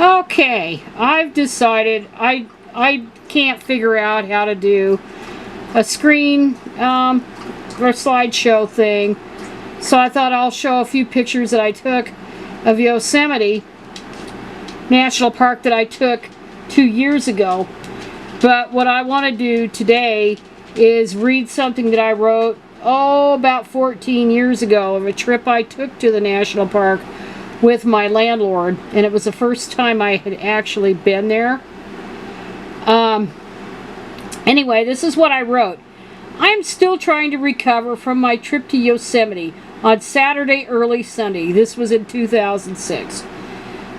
Okay, I've decided I can't figure out how to do a screen or slideshow thing, so I thought I'll show a few pictures that I took of Yosemite National Park that I took 2 years ago. But what I want to do today is read something that I wrote about 14 years ago of a trip I took to the national park with my landlord, and it was the first time I had actually been there. Anyway, this is what I wrote. I'm still trying to recover from my trip to Yosemite on Saturday, early Sunday. This was in 2006.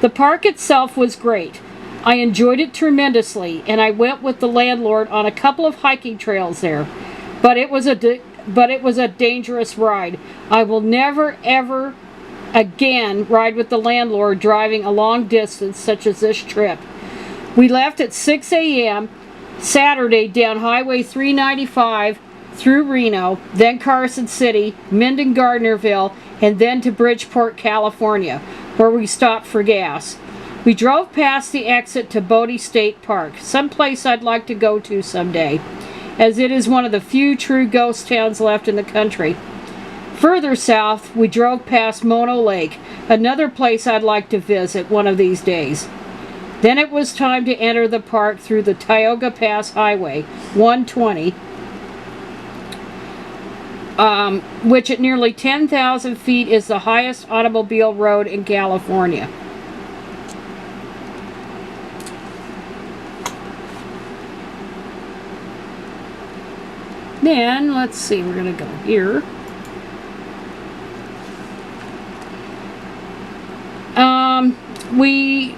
The park itself was great. I enjoyed it tremendously, and I went with the landlord on a couple of hiking trails there. But it was a dangerous ride. I will never ever again ride with the landlord driving a long distance such as this trip. We left at 6 a.m. Saturday down Highway 395 through Reno, then Carson City, Minden Gardnerville, and then to Bridgeport, California, where we stopped for gas. We drove past the exit to Bodie State Park, someplace I'd like to go to someday, as it is one of the few true ghost towns left in the country. Further south, we drove past Mono Lake, another place I'd like to visit one of these days. Then it was time to enter the park through the Tioga Pass Highway 120, which at nearly 10,000 feet is the highest automobile road in California. Then, let's see, we're going to go here. We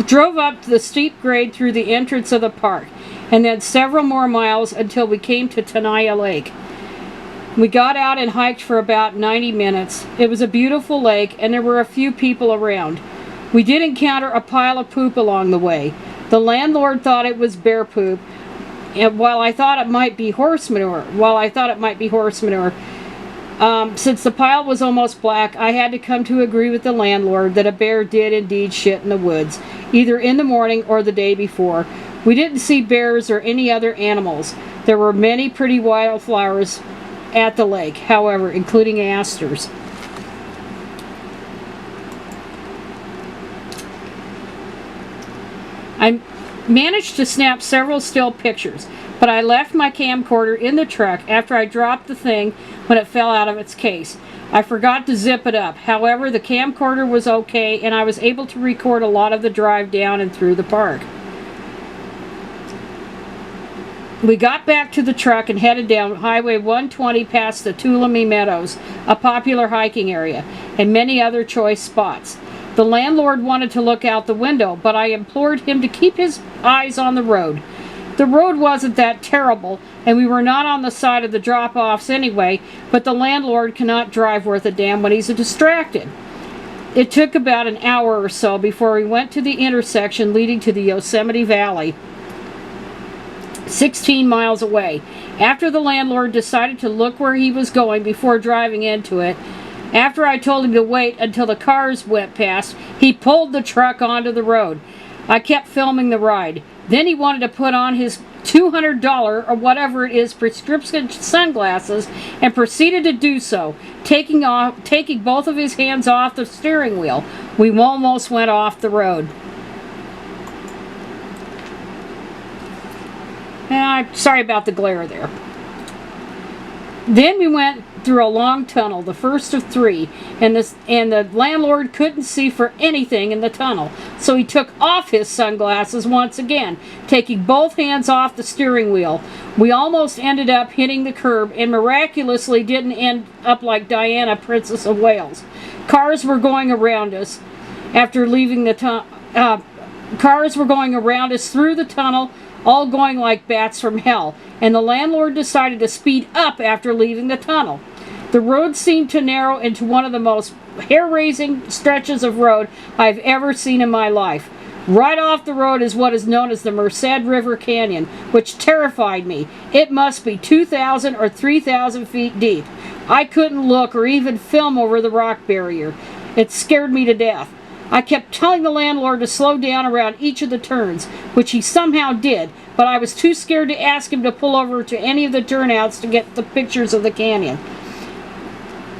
drove up the steep grade through the entrance of the park, and then several more miles until we came to Tenaya Lake. We got out and hiked for about 90 minutes. It was a beautiful lake, and there were a few people around. We did encounter a pile of poop along the way. The landlord thought it was bear poop, and while I thought it might be horse manure, since the pile was almost black, I had to come to agree with the landlord that a bear did indeed shit in the woods, either in the morning or the day before. We didn't see bears or any other animals. There were many pretty wildflowers at the lake, however, including asters. I managed to snap several still pictures, but I left my camcorder in the truck after I dropped the thing when it fell out of its case. I forgot to zip it up. However, the camcorder was okay, and I was able to record a lot of the drive down and through the park. We got back to the truck and headed down Highway 120 past the Tuolumne Meadows, a popular hiking area, and many other choice spots. The landlord wanted to look out the window, but I implored him to keep his eyes on the road. The road wasn't that terrible, and we were not on the side of the drop-offs anyway, but the landlord cannot drive worth a damn when he's distracted. It took about an hour or so before we went to the intersection leading to the Yosemite Valley, 16 miles away. After the landlord decided to look where he was going before driving into it, after I told him to wait until the cars went past, he pulled the truck onto the road. I kept filming the ride. Then he wanted to put on his $200 or whatever it is prescription sunglasses and proceeded to do so, taking both of his hands off the steering wheel. We almost went off the road. Sorry about the glare there. Then we went through a long tunnel, the first of three, and the landlord couldn't see for anything in the tunnel, so he took off his sunglasses once again, taking both hands off the steering wheel. We almost ended up hitting the curb and miraculously didn't end up like Diana, Princess of Wales. Cars were going around us after leaving the tunnel. Cars were going around us through the tunnel, all going like bats from hell, and the landlord decided to speed up after leaving the tunnel. The road seemed to narrow into one of the most hair-raising stretches of road I've ever seen in my life. Right off the road is what is known as the Merced River Canyon, which terrified me. It must be 2,000 or 3,000 feet deep. I couldn't look or even film over the rock barrier. It scared me to death. I kept telling the landlord to slow down around each of the turns, which he somehow did, but I was too scared to ask him to pull over to any of the turnouts to get the pictures of the canyon.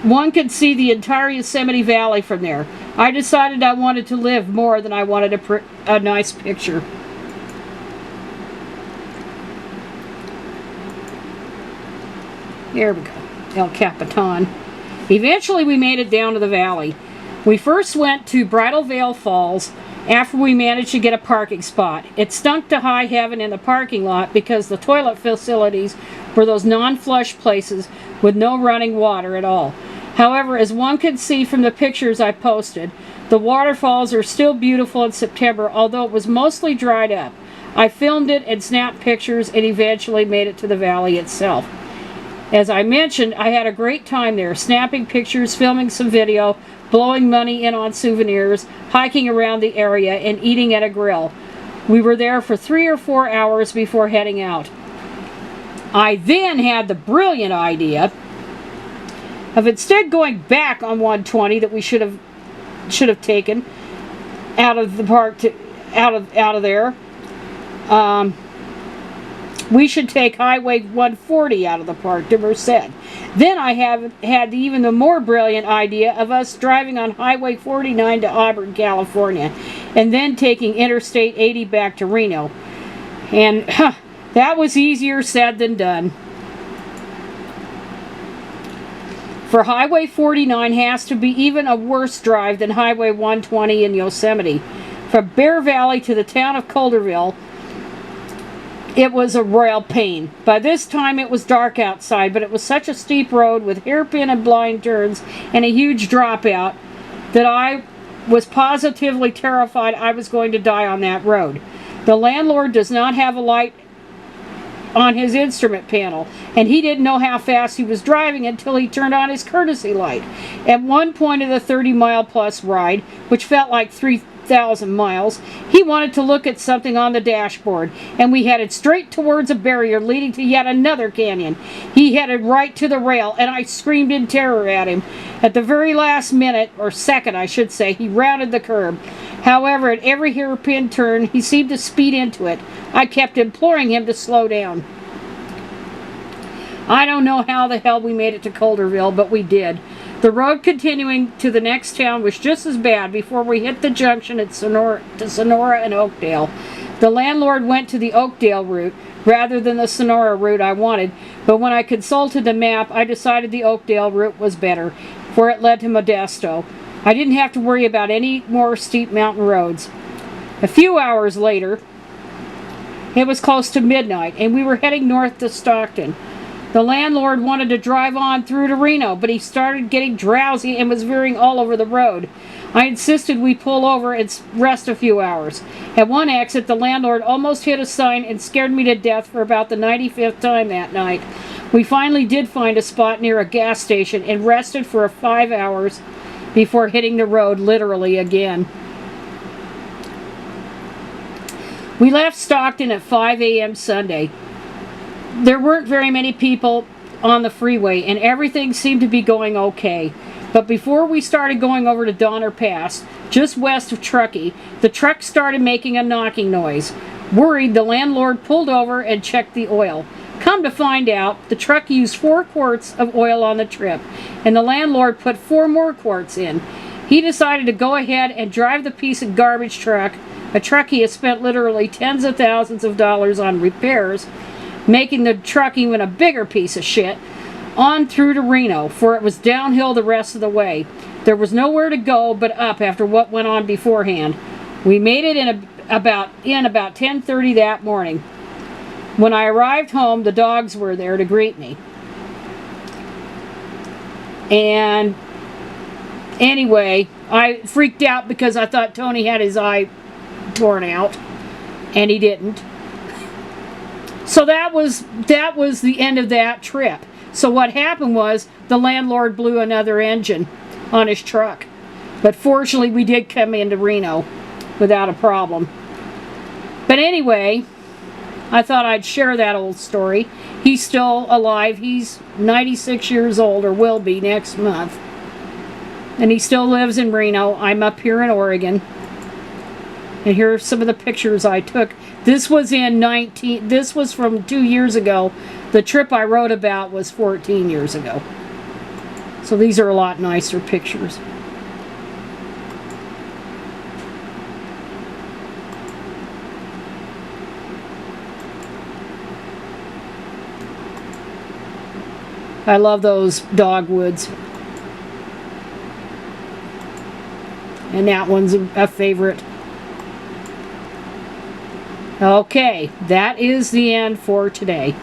One could see the entire Yosemite Valley from there. I decided I wanted to live more than I wanted a nice picture. Here we go. El Capitan. Eventually we made it down to the valley. We first went to Bridal Veil Falls after we managed to get a parking spot. It stunk to high heaven in the parking lot because the toilet facilities were those non-flush places with no running water at all. However, as one can see from the pictures I posted, the waterfalls are still beautiful in September, although it was mostly dried up. I filmed it and snapped pictures and eventually made it to the valley itself. As I mentioned, I had a great time there, snapping pictures, filming some video, blowing money in on souvenirs, hiking around the area, and eating at a grill. We were there for 3 or 4 hours before heading out. I then had the brilliant idea of instead going back on 120 that we should have taken out of the park out of there. We should take Highway 140 out of the park to Merced. Then I had even the more brilliant idea of us driving on Highway 49 to Auburn, California, and then taking Interstate 80 back to Reno. And that was easier said than done. For Highway 49 has to be even a worse drive than Highway 120 in Yosemite. From Bear Valley to the town of Colderville, it was a royal pain. By this time it was dark outside, but it was such a steep road with hairpin and blind turns and a huge dropout that I was positively terrified I was going to die on that road. The landlord does not have a light on his instrument panel, and he didn't know how fast he was driving until he turned on his courtesy light. At one point of the 30-mile-plus ride, which felt like 3,000 miles, he wanted to look at something on the dashboard, and we headed straight towards a barrier leading to yet another canyon. He headed right to the rail, and I screamed in terror at him. At the very last minute, or second I should say, he rounded the curb. However, at every hairpin turn, he seemed to speed into it. I kept imploring him to slow down. I don't know how the hell we made it to Colderville, but we did. The road continuing to the next town was just as bad before we hit the junction at Sonora and Oakdale. The landlord went to the Oakdale route rather than the Sonora route I wanted, but when I consulted the map, I decided the Oakdale route was better, for it led to Modesto. I didn't have to worry about any more steep mountain roads. A few hours later, it was close to midnight, and we were heading north to Stockton. The landlord wanted to drive on through to Reno, but he started getting drowsy and was veering all over the road. I insisted we pull over and rest a few hours. At one exit, the landlord almost hit a sign and scared me to death for about the 95th time that night. We finally did find a spot near a gas station and rested for 5 hours before hitting the road literally again. We left Stockton at 5 a.m. Sunday. There weren't very many people on the freeway, and everything seemed to be going okay. But before we started going over to Donner Pass, just west of Truckee, the truck started making a knocking noise. Worried, the landlord pulled over and checked the oil. Come to find out, the truck used 4 quarts of oil on the trip, and the landlord put 4 more quarts in. He decided to go ahead and drive the piece of garbage truck, a truck he has spent literally tens of thousands of dollars on repairs, making the truck even a bigger piece of shit, on through to Reno, for it was downhill the rest of the way. There was nowhere to go but up after what went on beforehand. We made it in about 10:30 that morning. When I arrived home, the dogs were there to greet me. And anyway, I freaked out because I thought Tony had his eye torn out, and he didn't. So that was the end of that trip. So what happened was the landlord blew another engine on his truck. But fortunately, we did come into Reno without a problem. But anyway, I thought I'd share that old story. He's still alive. He's 96 years old, or will be next month. And he still lives in Reno. I'm up here in Oregon. And here are some of the pictures I took. This was this was from 2 years ago. The trip I wrote about was 14 years ago. So these are a lot nicer pictures. I love those dogwoods. And that one's a favorite. Okay, that is the end for today.